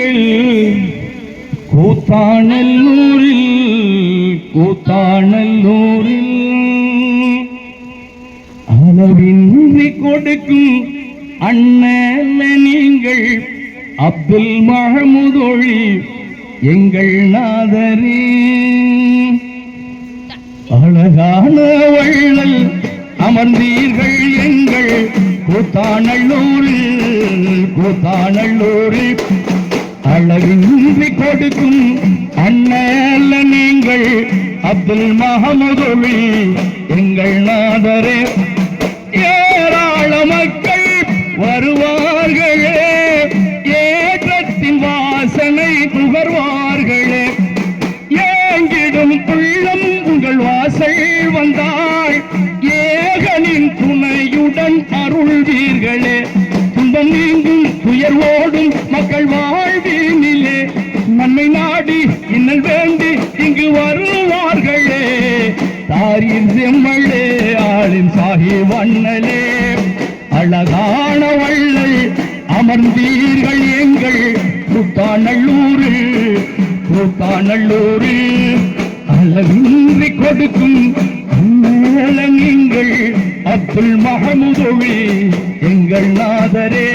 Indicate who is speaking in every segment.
Speaker 1: எங்கள் கூத்தாநல்லூரில் அளவின்றி கொடுக்கும் அண்ணல நீங்கள் அப்துல் மஹமூதொழி எங்கள் நாதரே அழகான வள்ளல் அமர்ந்தீர்கள் எங்கள் கூத்தாநல்லூரில் அளவின்றி கொடுக்கும் அண்ணல நீங்கள் அப்துல் மஹமூதொழி எங்கள் நாதரே ஏராள மக்கள் வருவார்களே ஏற்றத்தின் வாசனை நுகர்வார்களே ஏங்கிடும் உள்ளம் உங்கள் வாசல் வந்தால் ஏகனின் துணையுடன் அருள்வீர்களே துன்பம் நீங்கும் துயர்வோடும் மக்கள் வாழ்வினிலே நன்மை நாடி இன்னல் வேண்டி இங்கு வருவார்களே தாரீர் செம்மளே ஆளின் சாஹிப் அண்ணலே அழகான வள்ளல் அமர்ந்தீர்கள் எங்கள் கூத்தாநல்லூரில் அளவின்றி கொடுக்கும் அண்ணல நீங்கள் அப்துல் மஹமூதொழி எங்கள் நாதரே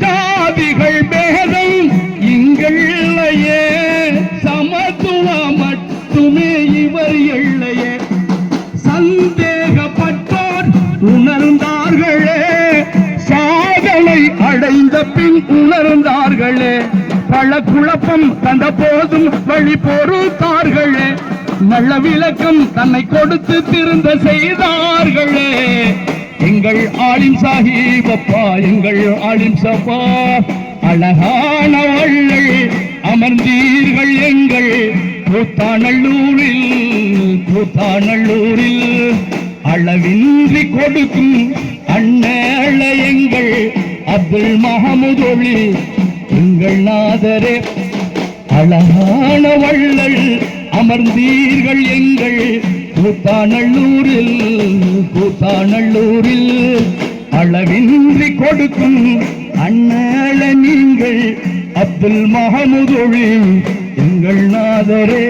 Speaker 1: ஜாதிகள் பேதம் இங்கள்ளையே சமத்துவம் மட்டுமே இவர் எல்லையே சந்தேகப்பட்டோர் உணர்ந்தார்களே சாதனை அடைந்த பின் உணர்ந்தார்களே பல குழப்பம் தந்த போதும் வழி பொறுத்தார்களே நல்ல விளக்கம் தன்னை கொடுத்து திருந்த செய்தார்களே எங்கள் ஆலிம் சாஹிப் அப்பா எங்கள் ஆலிம் சபா அழகான வள்ளல் அமர்ந்தீர்கள் எங்கள் கூத்தாநல்லூரில் அளவின்றி கொடுக்கும் அண்ணல எங்கள் அப்துல் மஹமூதொழி எங்கள் நாதரே அழகான வள்ளல் அமர்ந்தீர்கள் எங்கள் கூத்தாநல்லூரில் அளவின்றி கொடுக்கும் அண்ணல நீங்கள் அப்துல் மஹமூதொழி எங்கள் நாதரே.